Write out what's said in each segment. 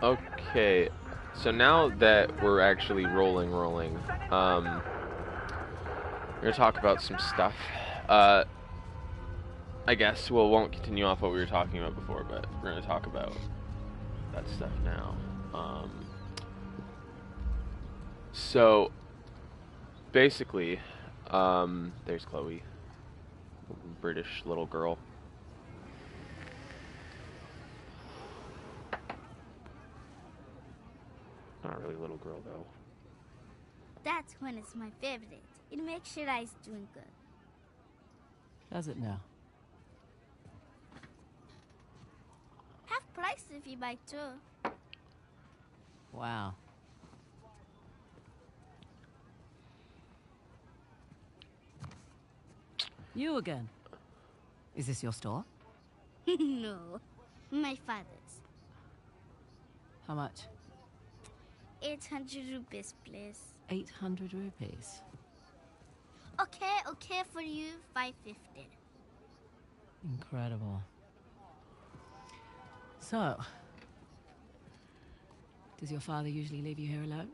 Okay, so now that we're actually rolling, we're gonna talk about some stuff. Uh, I guess we'll won't continue off what we were talking about before, but we're gonna talk about that stuff now. So basically, there's Chloe, British little girl. Not really little girl though. That's when it's my favorite. It makes your eyes twinkle. Does it now? Half price if you buy two. Wow. You again? Is this your store? No, my father's. How much? 800 rupees, please. 800 rupees. Okay for you, 550. Incredible. So, does your father usually leave you here alone?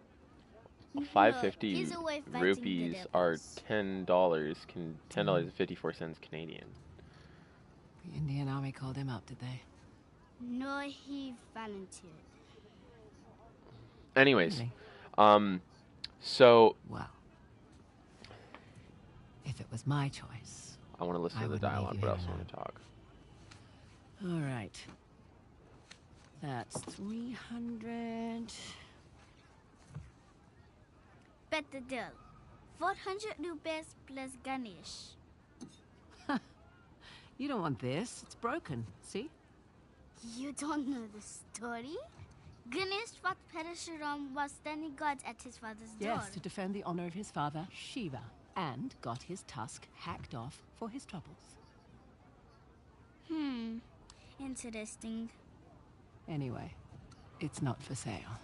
550 he's away fighting the rupees are devils. $10.54 Canadian. The Indian Army called him up, did they? No, he volunteered. Anyways, Really? so Well, if it was my choice. I want to listen I to the wouldn't leave dialogue, you but I here also alone. want to talk. All right. That's 300. Bet the deal. 400 rupees plus Ganesh. You don't want this. It's broken. See? You don't know the story? Ganesh fought Parashuram was standing guard at his father's door. Yes, to defend the honor of his father, Shiva, and got his tusk hacked off for his troubles. Interesting. Anyway, it's not for sale.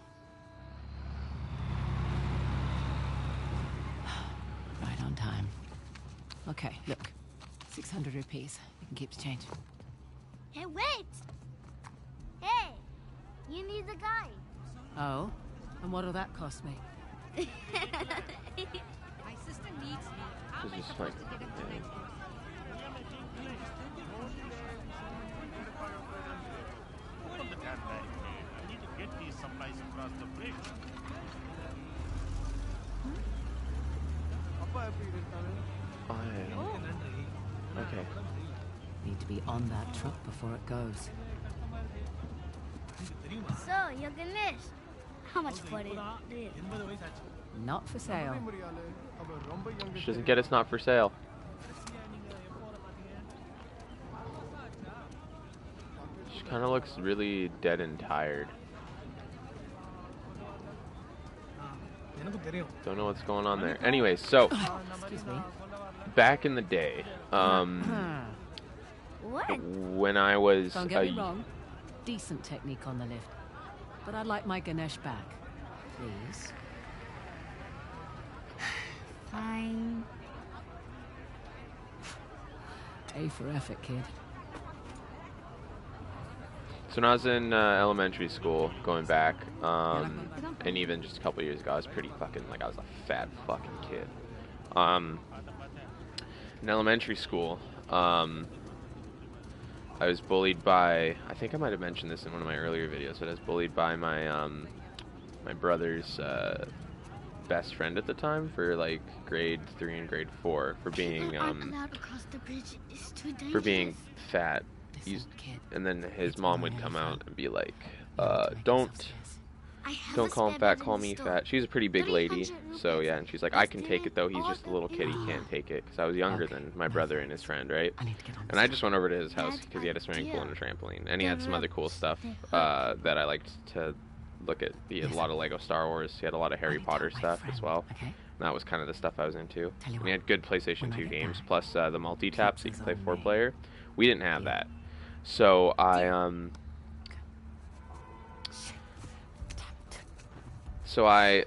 Right on time. Okay, look. 600 rupees. You can keep the change. Hey, wait! Hey! You need the guy. Oh? And what'll that cost me? My sister needs me. How am I This is supposed like, to get into the next one? Open the can bag. I need to get these supplies across the bridge. Okay. Need to be on that truck before it goes. So, you're Ganesh. How much for it? Not for sale. She doesn't get it's not for sale. She kind of looks really dead and tired. Don't know what's going on there. Anyway, so Excuse me. back in the day, What? when I was Don't get me wrong. Decent technique on the lift. But I'd like my Ganesh back. Please. Fine. A for effort, kid. So when I was in elementary school, going back, and even just a couple years ago, I was pretty fucking, like, I was a fat fucking kid. In elementary school, I was bullied by, I think I might have mentioned this in one of my earlier videos, but I was bullied by my, my brother's best friend at the time for, like, grade 3 and grade 4 for being, allowed to cross the bridge. It's too dangerous. for being fat. Listen, kid. And then his It's mom only would come fun. out and be like, You need to make don't yourself scarce. I have don't a call him spare fat, bed call in the me store. fat. She's a pretty big lady, 300 so rupees. yeah, and she's like, I Let's can do take it it though, he's all just a little in kid, he one. can't take it, because I was younger Okay, than my no brother thanks. and his friend, right? I need to get on And I just went over to his house Bad because he had a swimming pool and a idea. trampoline, and he had some other cool stuff the that I liked to look at. He had a lot of Lego Star Wars, he had a lot of Harry Let me tell Potter my stuff friend, as well. Okay? And that was kind of the stuff I was into. Tell you And he what, had good PlayStation when I 2 get games, back, plus the multi-tap, so you pizza's could play on me. 4-player. We didn't have Yeah. that. So I,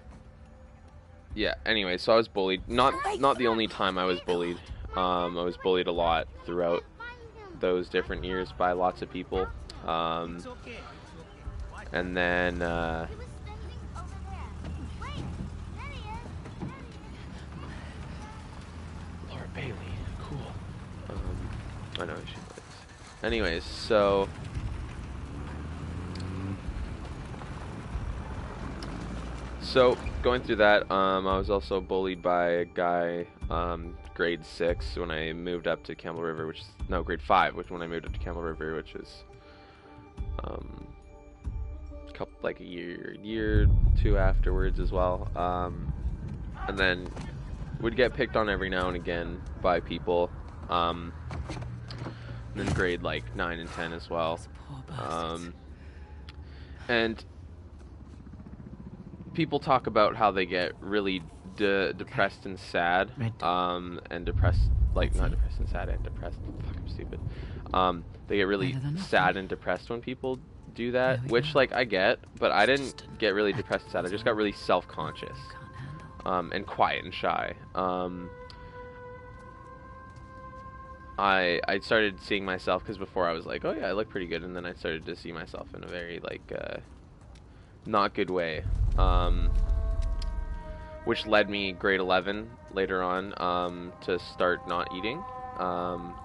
yeah, anyway, so I was bullied. Not the only time I was bullied. I was bullied a lot throughout those different years by lots of people. and then He was standing over there. Wait, there he is. Laura Bailey, cool. I know she likes. Anyways, so going through that, I was also bullied by a guy, grade 6 when I moved up to Campbell River, which is, no, grade 5, which when I moved up to Campbell River, which is, like a year, 2 afterwards as well. And then would get picked on every now and again by people. Then grade like 9 and 10 as well. And people talk about how they get really depressed and sad, and depressed, like not depressed and sad and depressed. Fuck, I'm stupid. They get really sad and depressed when people do that, which like I get, but I didn't get really depressed and sad. I just got really self-conscious, and quiet and shy. I started seeing myself, because before I was like, oh yeah, I look pretty good, and then I started to see myself in a very like not good way, which led me grade 11 later on to start not eating,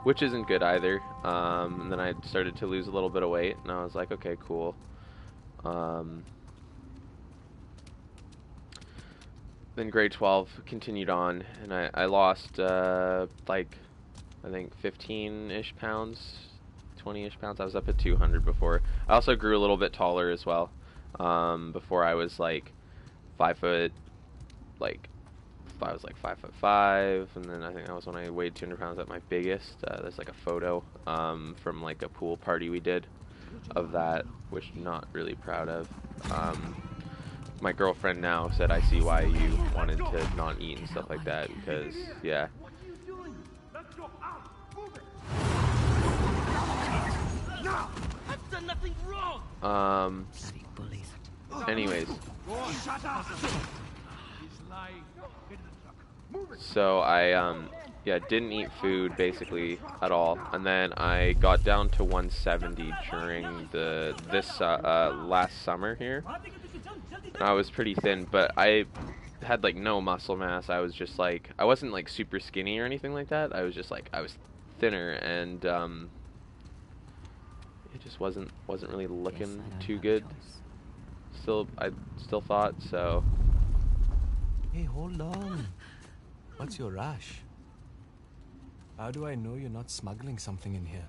which isn't good either. And then I started to lose a little bit of weight, and I was like, okay, cool. Then grade 12 continued on, and I lost like I think 15-ish pounds, 20-ish pounds. I was up at 200 before. I also grew a little bit taller as well. Before I was like 5 foot, like I was like 5'5", and then I think that was when I weighed 200 pounds at my biggest. There's like a photo from like a pool party we did of that, which I'm not really proud of. My girlfriend now said, I see why you wanted to not eat and stuff like that, because yeah. I've done nothing wrong. Anyways, so I yeah, didn't eat food basically at all, and then I got down to 170 during this last summer here, and I was pretty thin, but I had like no muscle mass. I was just like, I wasn't like super skinny or anything like that. I was just like, I was thinner, and it just wasn't really looking too good. I still thought so. Hey, hold on. What's your rush? How do I know you're not smuggling something in here?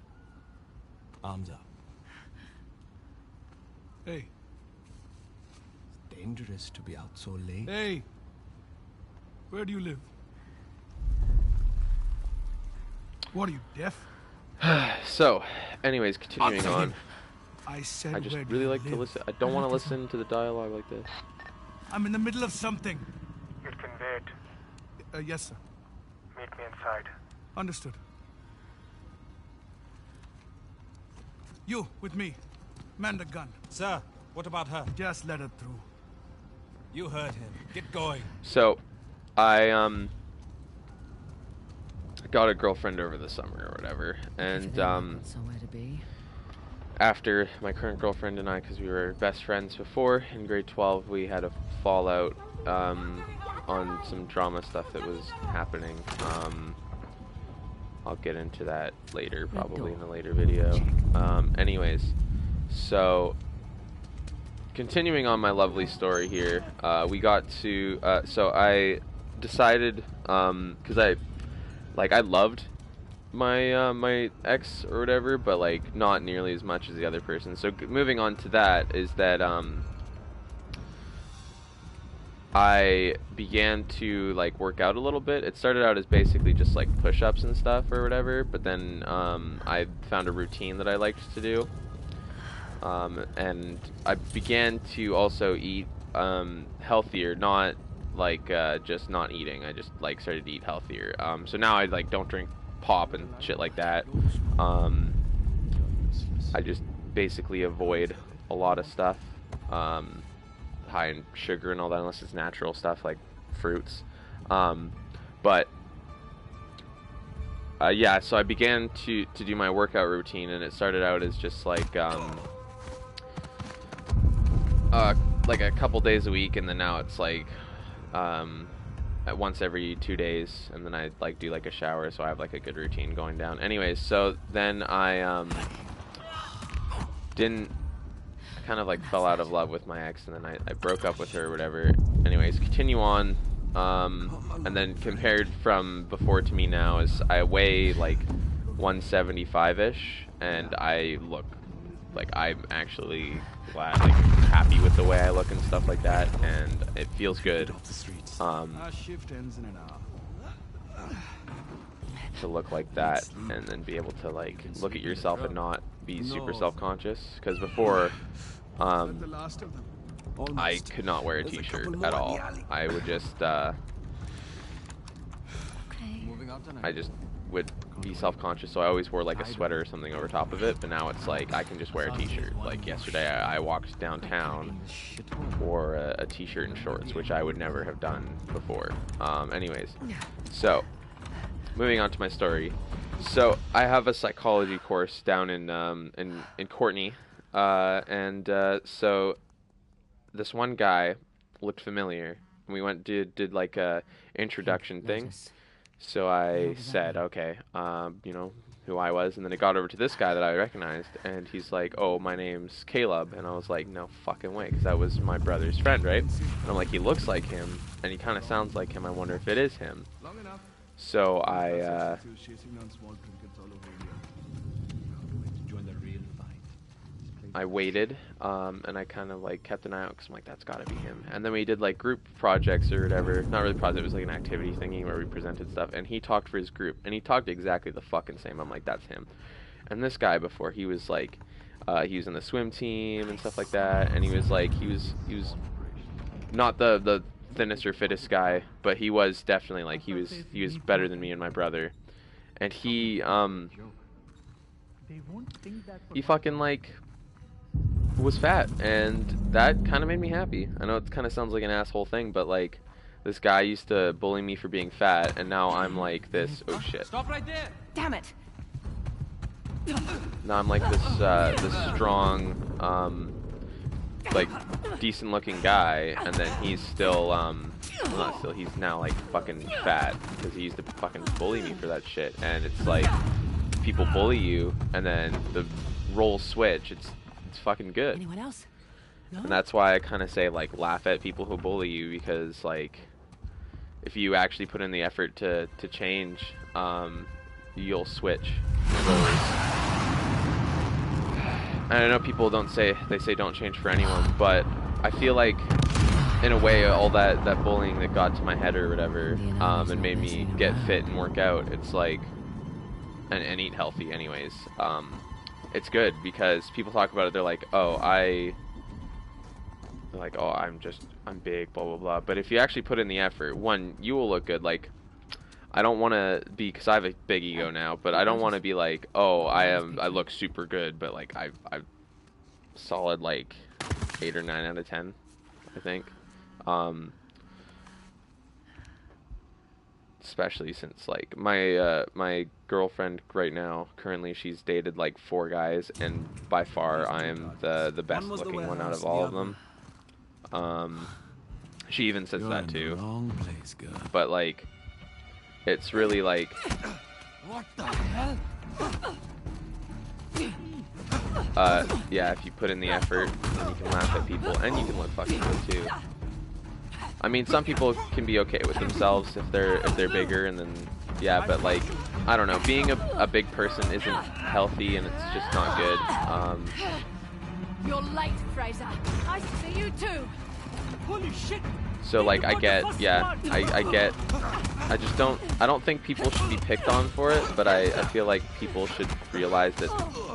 Arms up. Hey. It's dangerous to be out so late. Hey. Where do you live? What are you, deaf? So, anyways, continuing on. I said, I just where do really you like to live? listen. I don't want to listen to the dialogue like this. I'm in the middle of something. You can wait. Yes, sir. Meet me inside. Understood. You, with me. Man the gun. Sir, what about her? Just let her through. You heard him. Get going. So, I got a girlfriend over the summer or whatever, and somewhere to be. after my current girlfriend and I, because we were best friends before, in grade 12 we had a fallout on some drama stuff that was happening. I'll get into that later, probably in a later video. Anyways, so continuing on my lovely story here, we got to so I decided, because I loved my my ex or whatever, but like not nearly as much as the other person. So moving on to that is that I began to like work out a little bit. It started out as basically just like push-ups and stuff or whatever, but then I found a routine that I liked to do, and I began to also eat healthier, not like just not eating. I just like started to eat healthier. So now I like don't drink pop and shit like that. I just basically avoid a lot of stuff high in sugar and all that, unless it's natural stuff like fruits. But yeah, so I began to do my workout routine, and it started out as just like like a couple days a week, and then now it's like at once every 2 days, and then I like do like a shower, so I have like a good routine going down. Anyways, so then I didn't kind of like fell out of love with my ex, and then I broke up with her or whatever. Anyways, continue on. And then compared from before to me now is I weigh like 175-ish, and I look like I'm actually glad, like happy with the way I look and stuff like that, and it feels good to look like that, and then be able to like look at yourself and not be super self-conscious, because before I could not wear a t-shirt at all. I would just I just would be self-conscious, so I always wore like a sweater or something over top of it, but now it's like I can just wear a t-shirt. Like yesterday I walked downtown, wore a t-shirt and shorts, which I would never have done before. Anyways, so moving on to my story. So I have a psychology course down in Courtney, and so this one guy looked familiar, and we went did like a introduction thing. So I said, okay, you know who I was, and then it got over to this guy that I recognized, and he's like, oh, my name's Caleb, and I was like, no fucking way, because that was my brother's friend, right? And I'm like, he looks like him, and he kind of sounds like him, I wonder if it is him. So I waited, and I kind of like kept an eye out, because I'm like, that's gotta be him. And then we did like group projects or whatever, not really project, it was like an activity thingy where we presented stuff, and he talked for his group, and he talked exactly the fucking same. I'm like, that's him. And this guy before, he was like, he was in the swim team and stuff like that, and he was like, he was not the thinnest or fittest guy, but he was definitely like, he was better than me and my brother. And he fucking like was fat, and that kind of made me happy. I know it kind of sounds like an asshole thing, but like, this guy used to bully me for being fat, and now I'm like this, oh shit. Stop right there! Damn it! Now I'm like this strong, like decent looking guy, and then he's still well, not still, he's now like fucking fat, because he used to fucking bully me for that shit. And it's like, people bully you, and then the roles switch, it's fucking good. Anyone else? No? And that's why I kind of say like, laugh at people who bully you, because like, if you actually put in the effort to change, you'll switch roles. And I know people say don't change for anyone, but I feel like in a way all that bullying that got to my head or whatever, and made me get fit and work out, it's like, and eat healthy anyways, it's good, because people talk about it, they're like, oh, I'm big, blah blah blah. But if you actually put in the effort, one, you will look good. Like, I don't want to be, because I have a big ego now, but I don't want to be like, oh, I look super good, but like I've solid like 8 or 9 out of 10, I think. Especially since like my girlfriend right now, currently, she's dated like 4 guys, and by far I am the best looking one out of all of them. She even says that too. But like, it's really like, What the hell? yeah, if you put in the effort, then you can laugh at people, and you can look fucking good too. I mean, some people can be okay with themselves if they're bigger, and then yeah, but like, I don't know, being a big person isn't healthy, and it's just not good. You're late, Fraser. I see you too. Holy shit! So like, I get, yeah, I get, I don't think people should be picked on for it, but I feel like people should realize that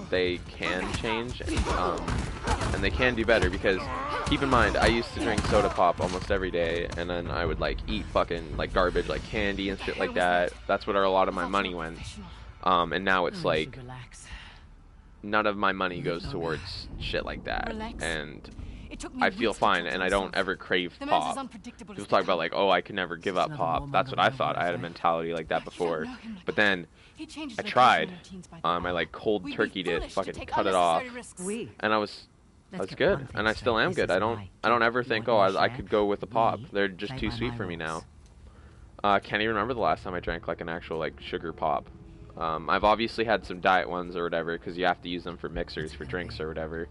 they can change, and they can do better, because keep in mind, I used to drink soda pop almost every day, and then I would like eat fucking like garbage, like candy and shit like that. That's where a lot of my money went. And now it's like, none of my money goes towards shit like that, and I feel fine, and I don't ever crave pop. People talk about like, oh, I can never give up pop. That's what I thought. I had a mentality like that before, but then I tried. I like cold turkeyed it, fucking cut it off, and I was Let's was get good, one thing and I still straight. am This good. is I don't my ever job. think, You oh, want your I share? could go with a pop. Me, They're just play too by sweet my for me rules. now. Can't even remember the last time I drank like an actual like sugar pop. I've obviously had some diet ones or whatever because you have to use them for mixers for drinks or whatever.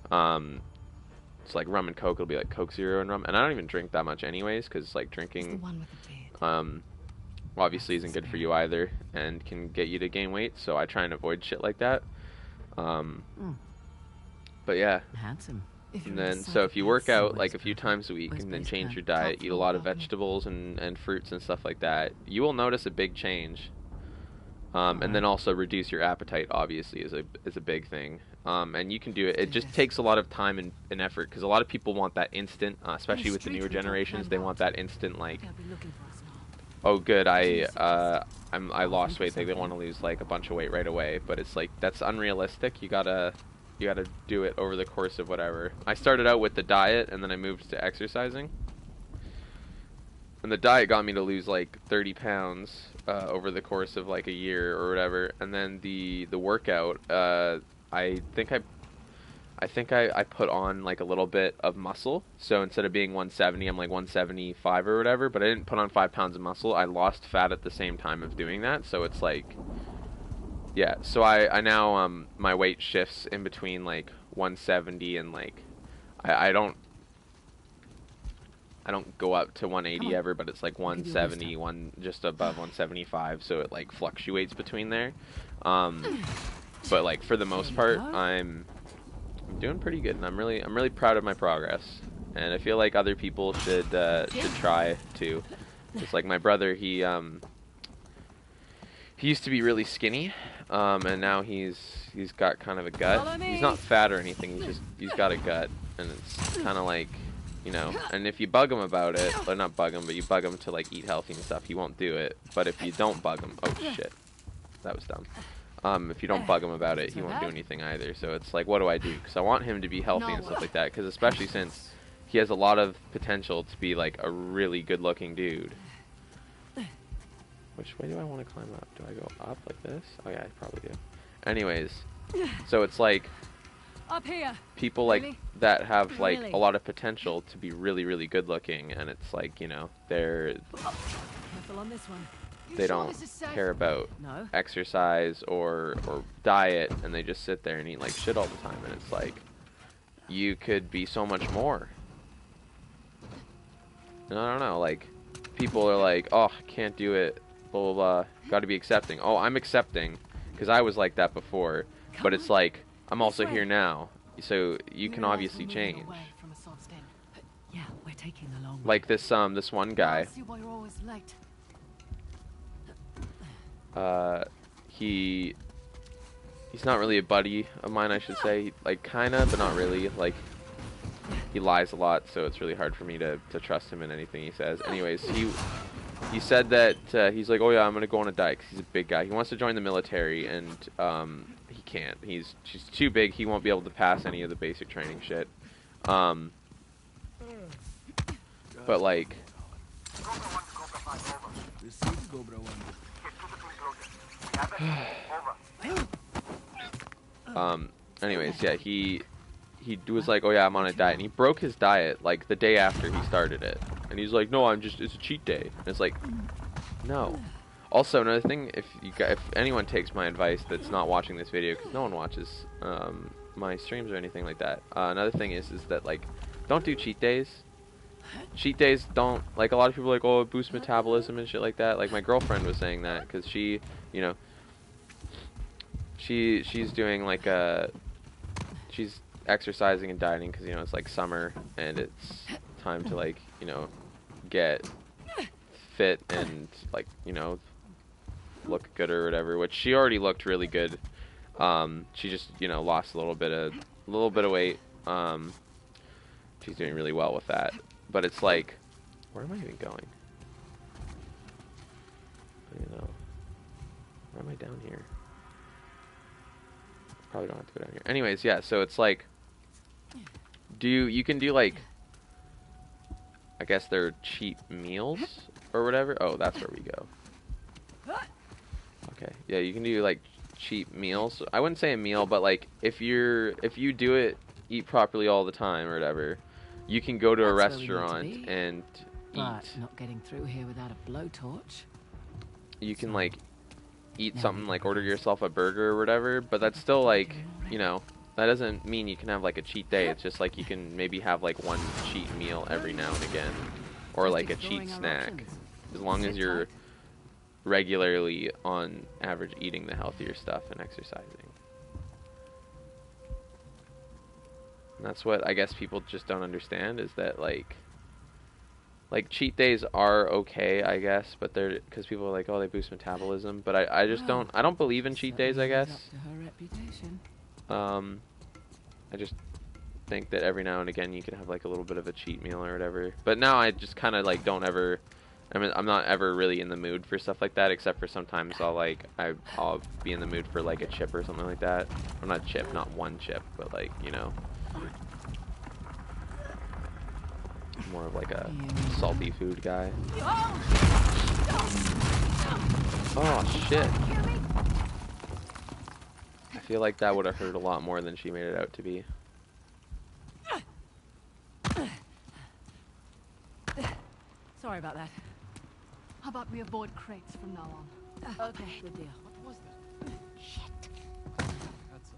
It's like rum and Coke. It'll be like Coke Zero and rum, and I don't even drink that much anyways because like He's the drinking one with the beard. obviously isn't good for you either and can get you to gain weight. So I try and avoid shit like that. But yeah. Handsome. And then, so if you work out like a few times a week and then change your diet, eat a lot of vegetables and fruits and stuff like that, you will notice a big change. And then also reduce your appetite, obviously, is a big thing. And you can do it. It just takes a lot of time and effort because a lot of people want that instant, especially with the newer generations. They want that instant, like, oh, good, I lost weight. They want to lose like a bunch of weight right away, but it's like that's unrealistic. You gotta do it over the course of whatever. I started out with the diet, and then I moved to exercising. And the diet got me to lose like 30 pounds over the course of like a year or whatever. And then the workout, I think I put on like a little bit of muscle. So instead of being 170, I'm like 175 or whatever. But I didn't put on 5 pounds of muscle. I lost fat at the same time of doing that. So it's like, yeah. So I now my weight shifts in between like 170 and like I don't go up to 180 ever, but it's like 170, just above 175, so it like fluctuates between there. But like for the most part, I'm doing pretty good, and I'm really proud of my progress. And I feel like other people should try too. Just like my brother, he used to be really skinny, and now he's got kind of a gut. He's not fat or anything. He's got a gut, and it's kind of like, you know, and if you bug him about it, or not bug him, but you bug him to like eat healthy and stuff, he won't do it. But if you don't bug him, oh shit, that was dumb. If you don't bug him about it, he won't do anything either. So it's like, what do I do? Because I want him to be healthy and stuff like that. Because especially since he has a lot of potential to be like a really good-looking dude. Which way do I want to climb up? Do I go up like this? Oh yeah, I probably do. Anyways, so it's like Up here. people like Really? that have like Really? a lot of potential to be really good looking, and it's like, you know, Careful on this one. they don't care about No. exercise or diet, and they just sit there and eat like shit all the time, and it's like, you could be so much more. And I don't know, like, people are like, oh, can't do it, blah blah blah, gotta be accepting. Oh, I'm accepting because I was like that before, but it's like, I'm also here now, so you can obviously change. Yeah, we're taking the long way. Like this one guy, See why you're always late. he's not really a buddy of mine, I should say. Like, kinda, but not really. Like, he lies a lot, so it's really hard for me to trust him in anything he says. Anyways, he said that he's like, oh yeah, I'm gonna go on a diet 'cause he's a big guy. He wants to join the military, and he can't. He's too big. He won't be able to pass any of the basic training shit. But like, anyways, yeah, he was like, oh yeah, I'm on a diet, and he broke his diet like the day after he started it, and he's like, no, it's a cheat day. And it's like, no. Also, another thing, if anyone takes my advice that's not watching this video, because no one watches my streams or anything like that, another thing is that, like, don't do cheat days. Cheat days don't, like, a lot of people are like, oh, it boosts metabolism and shit like that. Like, my girlfriend was saying that because she, you know, she's doing like she's exercising and dieting because, you know, it's like summer and it's time to, like, you know, get fit and, like, you know, look good or whatever, which she already looked really good. She just, you know, lost a little bit of weight. She's doing really well with that, but it's like, where am I even going? I don't know. Why am I down here? Probably don't have to go down here. Anyways, yeah, so it's like, you can do, like, I guess they're cheap meals or whatever. Oh, that's where we go. Okay, yeah, you can do like cheap meals. I wouldn't say a meal, but like if you do it eat properly all the time or whatever, you can go to a That's where we need to restaurant be. and But eat. not getting through here without a blowtorch. You can So, like eat now we something can like order relax. yourself a burger or whatever, but that's still like, you know, that doesn't mean you can have like a cheat day. It's just like you can maybe have like one cheat meal every now and again, or Just like a cheat exploring our snack, options. as long as Sit you're tight. regularly on average eating the healthier stuff and exercising. And that's what I guess people just don't understand, is that like cheat days are okay, I guess, but they're, because people are like, oh, they boost metabolism, but I just Well, don't believe in cheat days, I certainly lives guess. up to her reputation. I just think that every now and again you can have like a little bit of a cheat meal or whatever. But now I just kind of like don't ever, I mean, I'm not ever really in the mood for stuff like that, except for sometimes I'll be in the mood for like a chip or something like that. Or not chip, not one chip, but like, you know, more of like a salty food guy. Oh shit. I feel like that would have hurt a lot more than she made it out to be. Sorry about that. How about we avoid crates from now on? Okay, good deal. What was that? Shit. That's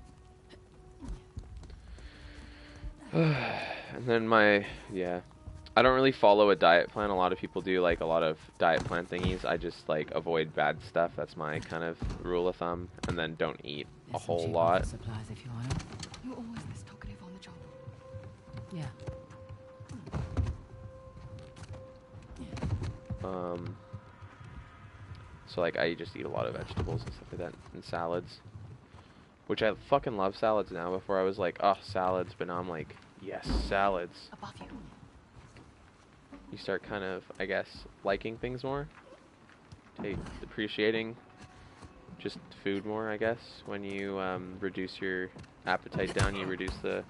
And then I don't really follow a diet plan. A lot of people do like a lot of diet plan thingies. I just like avoid bad stuff. That's my kind of rule of thumb. And then don't eat a There's some whole cheap lot. office supplies if you want 'em. You're always this talkative on the job. Yeah. So like I just eat a lot of vegetables and stuff like that, and salads. Which I fucking love salads now. Before I was like, oh, salads, but now I'm like, yes, salads. Above you. You start kind of, I guess, liking things more. Appreciating just food more, I guess. When you reduce your appetite down, you reduce the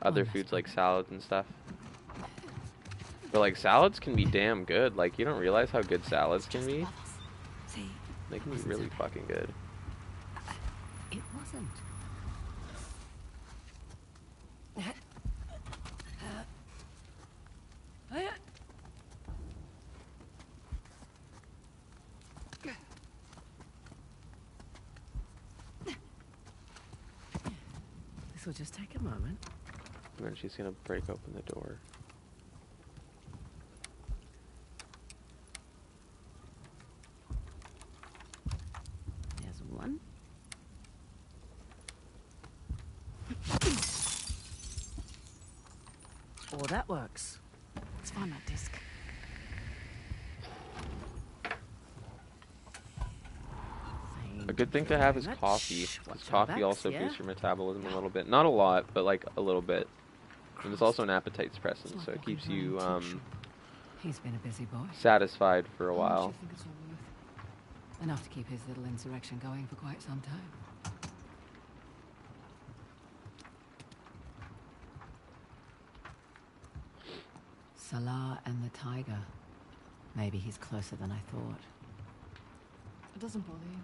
other foods like salads and stuff. But like salads can be damn good. Like you don't realize how good salads can be. See, They can be really fucking good. it wasn't. This will just take a moment. And then she's gonna break open the door. There's one. Oh, that works. Let's find that disc. A good thing to have is Very coffee. much. Because Watch our coffee backs, also yeah? boosts your metabolism a little bit. Not a lot, but like a little bit. And it's also an appetite suppressant, so it keeps you He's been a busy boy. satisfied for a How much do while. you think it's all worth? Enough to keep his little insurrection going for quite some time. Salah and the tiger. Maybe he's closer than I thought. It doesn't bother you.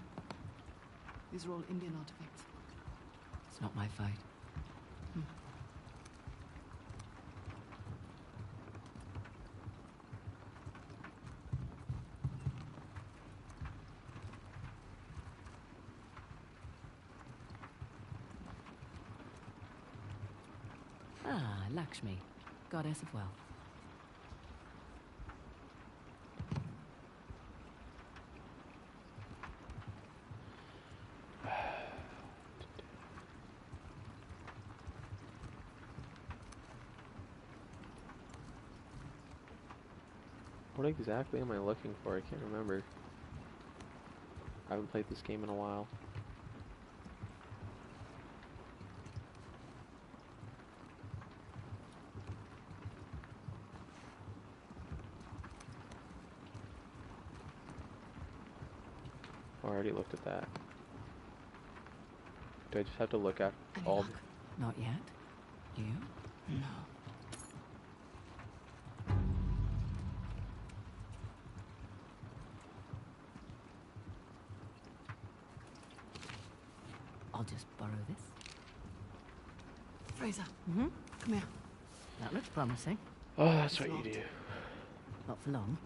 These are all Indian artifacts. It's not my fight. Ah, Lakshmi, goddess of wealth. What exactly am I looking for? I can't remember. I haven't played this game in a while. I already looked at that. Do I just have to look at Any all? luck? Not yet. You? No. I'll just borrow this. Fraser, Mm-hmm. come here. That looks promising. Oh, that's what you do. Not for long.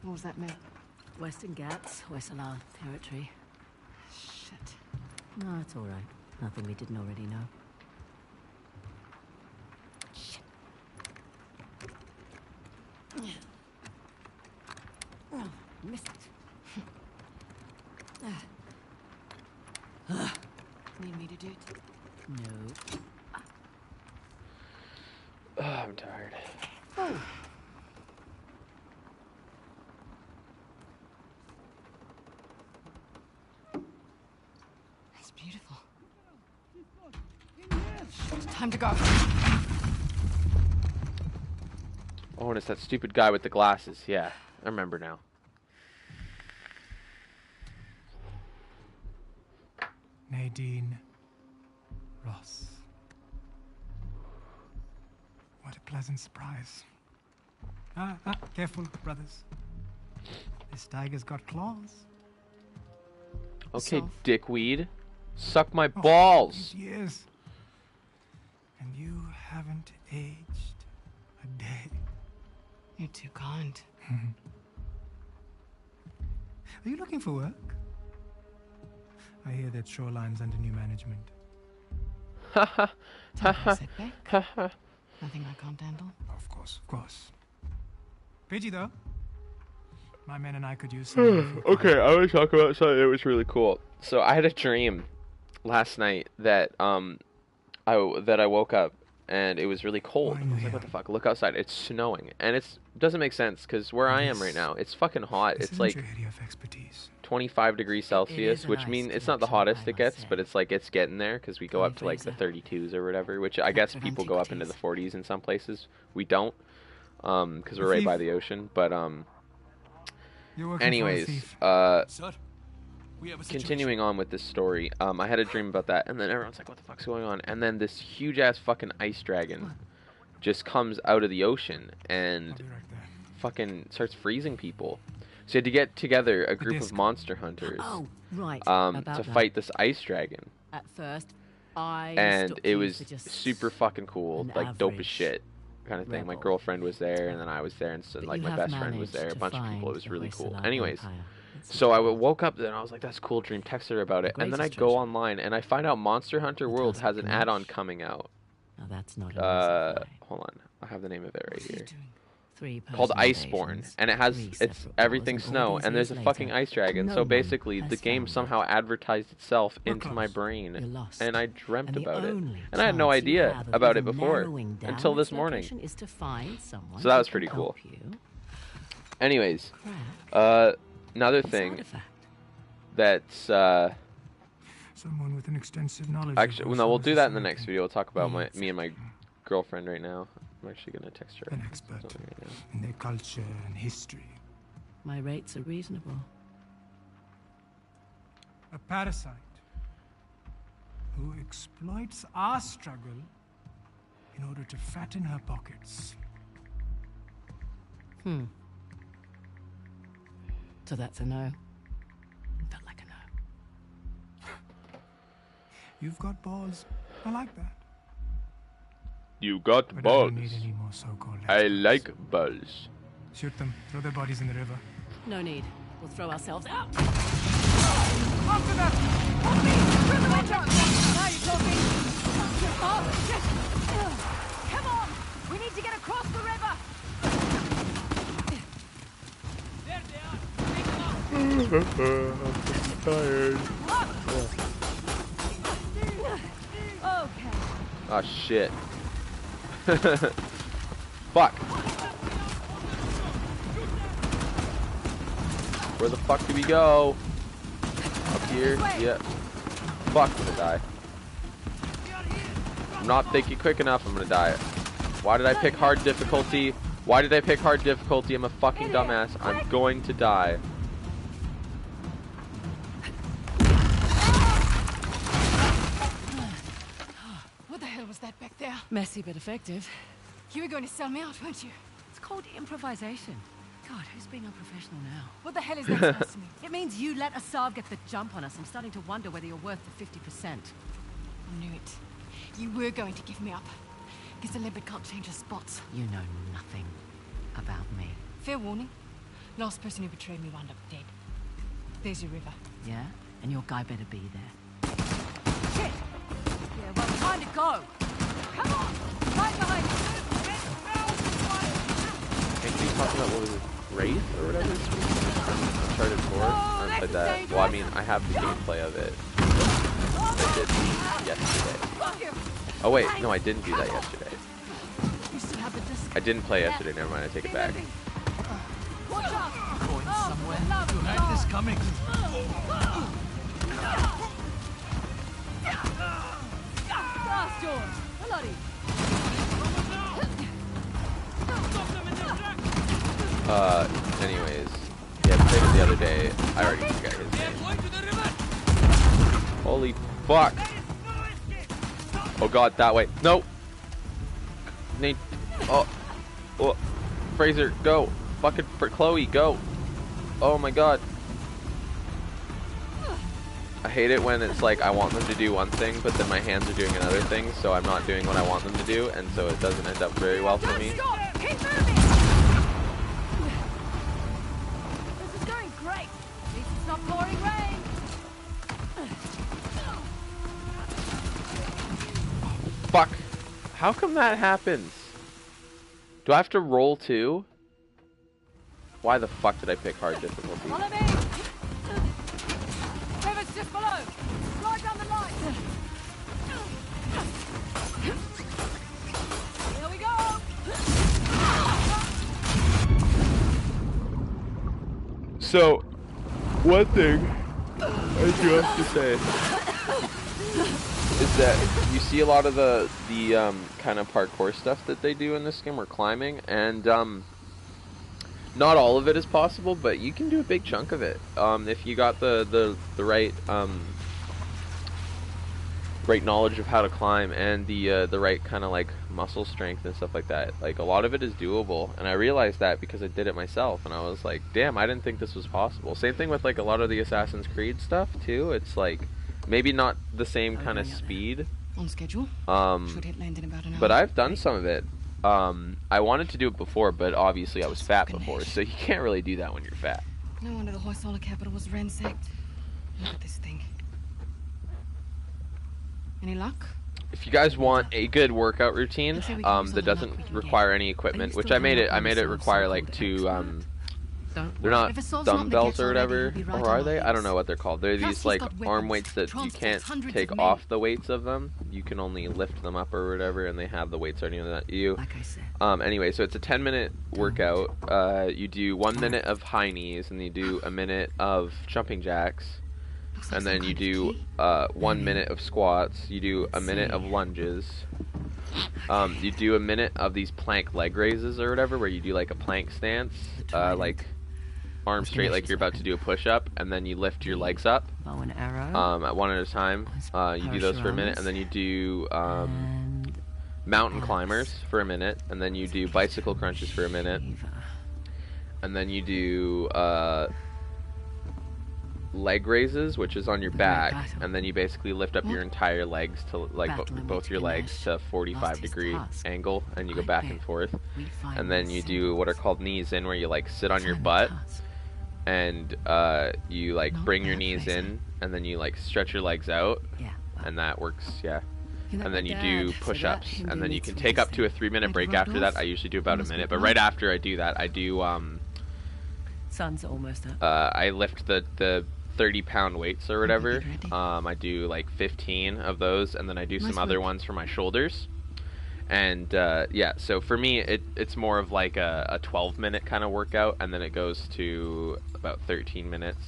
What was that, Meg? Western Ghats, Wessalar territory. Shit. No, it's all right. Nothing we didn't already know. Shit. Missed it. Need me to do it? No. Oh, I'm tired. Oh. It's beautiful. Shit, time to go. Oh, and it's that stupid guy with the glasses. Yeah, I remember now. Nadine Ross. What a pleasant surprise. Careful, brothers. This tiger's got claws. Okay, Soft. dickweed. Suck my Oh, balls. these years. And you haven't aged a day. You're too kind. Are you looking for work? I hear that Shoreline's under new management. Temporary setback. Nothing I can't handle. Of course, of course. Pidgey, though. My men and I could use some. Okay, I want to talk about something that was really cool. So I had a dream last night that I woke up and it was really cold. I was like, what the fuck? Look outside. It's snowing. And it doesn't make sense because where I am right now, it's fucking hot. It's like your area of expertise. 25 degrees Celsius, a which nice means it's not the collection, hottest I it gets, must but say. it's like it's getting there because we go up to like the Fraser. 32s or whatever, which I guess Collector of people go up into the antiquities. 40s in some places. We don't because we're right by the ocean. But You're working anyways, for a thief. Sir, we have a situation. continuing on with this story, I had a dream about that, and then everyone's like, what the fuck's going on? And then this huge ass fucking ice dragon just comes out of the ocean and I'll be right there. fucking starts freezing people. So you had to get together a group of disc. monster hunters Oh, right. to about that. fight this ice dragon. At first, I And stuck it you was for just super fucking cool, an like dope as average shit kind of thing. My rebel. girlfriend was there, and then I was there, and so, But like you my have best friend was managed there, a to bunch of people. find It was the really cool. Wessalar Anyways, Empire. It's so I woke up and I was like, "That's a cool dream." Texted her about it, and then I greatest go treasure. online and I find out Monster Hunter The World task has an add-on Ganesh. coming out. Now that's not an easy fight. Hold on, I have the name of it right What are you here. doing? 3 Called personal Iceborne, invasions, and it has 3 it's separate everything wars, and snow, all these and there's a years fucking later, ice dragon. no So one basically, has the game found it. somehow advertised itself We're into close. my You're brain, lost. and I dreamt And the about it, only and I had no chance you idea have of about it even before narrowing down until this its morning. location is to find someone So that who was can pretty cool. help you Anyways, crack another this thing artifact. that's Someone with an extensive knowledge. actually, of no, we'll Wessalar do that in the society. next video. We'll talk about Yeah, me and my girlfriend right now. I'm actually gonna text her An expert something right now. in their culture and history. My rates are reasonable. A parasite who exploits our struggle in order to fatten her pockets. So that's a no. Felt like a no. You've got balls. I like that. You got But I balls. don't need any more so-called I experts. like balls. Shoot them. Throw their bodies in the river. No need. We'll throw ourselves out. After them! Now you're talking. Oh, shit. Come on. We need to get across the river. I'm tired. Okay. Oh shit. Fuck. Where the fuck do we go? Up here? Yeah. Fuck, I'm gonna die. I'm not thinking quick enough, I'm gonna die. Why did I pick hard difficulty? Why did I pick hard difficulty? I'm a fucking dumbass. I'm going to die. What the hell was that back there? Messy but effective. You were going to sell me out, weren't you? It's called improvisation. God, who's being unprofessional now? What the hell is that supposed to mean? It means you let Asav get the jump on us. I'm starting to wonder whether you're worth the 50%. I knew it. You were going to give me up. Guess a leopard can't change her spots. You know nothing about me. Fair warning. Last person who betrayed me wound up dead. There's your river. Yeah? And your guy better be there. Shit! Yeah, well, time to go! Come on! Right behind you! Can't you talk about what was it? Wraith or whatever it's called? Uncharted 4? I haven't played that. Well, I mean, I have the gameplay of it. I did yesterday. Oh wait, no, I didn't do that yesterday. You still have the disc. I didn't play yesterday, never mind, I take it back. Watch out! Going somewhere. You had this coming. Fast, George! Bloody! Anyways. Yeah, I played it the other day. I already forgot his name. Holy fuck! Oh god, that way. No! Nate. Oh. Oh. Fraser, go! Fucking for Chloe, go! Oh my god. I hate it when it's like I want them to do one thing, but then my hands are doing another thing, so I'm not doing what I want them to do, and so it doesn't end up very well for me. Keep moving! This is going great. At least it's not pouring rain. Fuck! How come that happens? Do I have to roll too? Why the fuck did I pick hard difficulty? Follow me! River's just below. Slide down the line. Here we go. So, one thing I do have to say is that you see a lot of the kind of parkour stuff that they do in this game, or climbing, and not all of it is possible, but you can do a big chunk of it if you got the right right knowledge of how to climb and the right kind of like muscle strength and stuff like that. Like a lot of it is doable, and I realized that because I did it myself, and I was like, damn, I didn't think this was possible. Same thing with like a lot of the Assassin's Creed stuff too. It's like maybe not the same kind of speed. On schedule. Should hit land in about an hour. But I've done some of it. I wanted to do it before, but obviously I was fat before, so you can't really do that when you're fat. No wonder the Hoysala capital was ransacked. Look at this thing. Any luck? If you guys want a good workout routine that doesn't require any equipment, which I made it require like two they're not dumbbells or whatever, or are they? I don't know what they're called. They're these like arm weights that you can't take off the weights of them. You can only lift them up or whatever, and they have the weights already on you. Like I said. Anyway, so it's a 10-minute workout. You do 1 minute of high knees, and you do a minute of jumping jacks, and then you do 1 minute of squats. You do a minute of lunges. You do a minute of these plank leg raises or whatever, where you do like a plank stance, like arms straight like you're about to do a push-up, and then you lift your legs up Bow and arrow. at one at a time. You do those for a minute, and then you do mountain climbers for a minute, and then you do bicycle crunches for a minute, and then you do leg raises, which is on your back, and then you basically lift up your entire legs to like both your legs to 45-degree angle, and you go back and forth, and then you do what are called knees in, where you like sit on your butt, and you like bring your knees in, and then you like stretch your legs out, and that works, and then you do push-ups, and then you can take up to a 3-minute break after that. I usually do about a minute, but right after I do that, I do Sun's almost up. I lift the 30-pound weights or whatever. I do like 15 of those, and then I do some other ones for my shoulders. And yeah, so for me it's more of like a 12-minute kind of workout, and then it goes to about 13 minutes,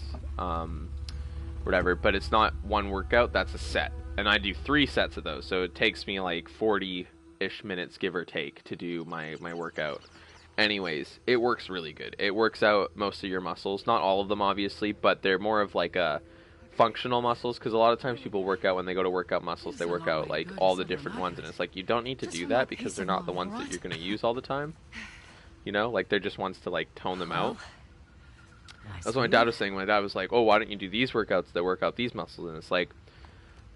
whatever. But it's not one workout, that's a set, and I do 3 sets of those, so it takes me like 40-ish minutes, give or take, to do my workout. Anyways, it works really good. It works out most of your muscles, not all of them obviously, but they're more of like a functional muscles, because a lot of times people work out, when they go to work out muscles, they work out like all the different ones, and it's like you don't need to do that because they're not the ones that you're going to use all the time, you know, like they're just ones to like tone them out. That's what my dad was saying. My dad was like, oh, why don't you do these workouts that work out these muscles? And it's like,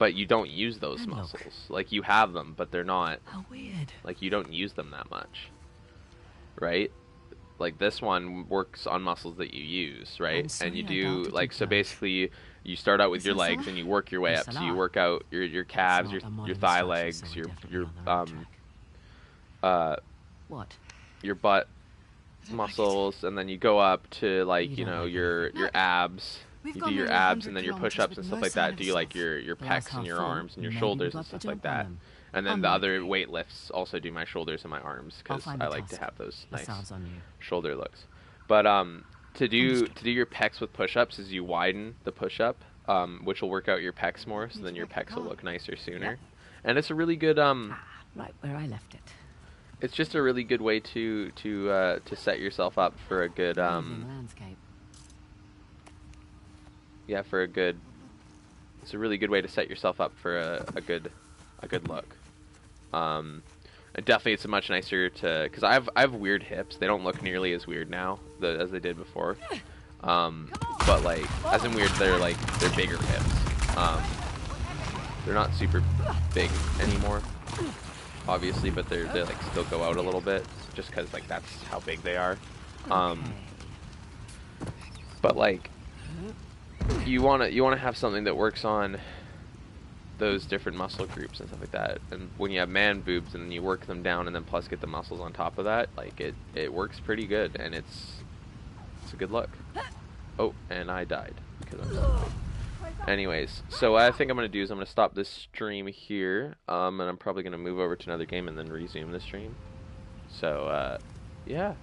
but you don't use those And look. muscles. Like, you have them, but they're not, How weird. like, you don't use them that much, right? Like, this one works on muscles that you use, right? I'm sorry And you I do, doubted like, you, so Flash. basically you start out with Is your that legs so? and you work your way Yes, up. a So you lot. work out your calves, It's not a your modern thigh structure, legs, so we're your definitely on the right track. What? your butt muscles, and then you go up to, like, You you don't know, like your anything. abs. We've You gone do your nearly abs 100 and then your kilometers push-ups with and no stuff like sign that. of Do you like stuff. your Glass pecs half and your full, arms and your maybe shoulders we've and got to stuff like jump on that. them. And then the other Unlikely. weight lifts also do my shoulders and my arms I'll because find I the like to task. have those The nice sound's on you. shoulder looks. But to do Understood. your pecs with push-ups is you widen the push-up, which will work out your pecs more, so then your pecs will look nicer sooner. Yep. And it's a really good Right where I left it. it's just a really good way to set yourself up for a good Amazing landscape. yeah, for a good, it's a really good way to set yourself up for a good look. And definitely it's a much nicer because I have weird hips. They don't look nearly as weird now as they did before. But like, as in weird, they're bigger hips. They're not super big anymore, obviously, but they like still go out a little bit, just because like that's how big they are. But like, you wanna have something that works on those different muscle groups and stuff like that. And when you have man boobs and then you work them down and then plus get the muscles on top of that, like it works pretty good, and it's a good look. Oh, and I died because I'm so big. Anyways, so what I think I'm gonna do is I'm gonna stop this stream here, and I'm probably gonna move over to another game and then resume the stream. So yeah.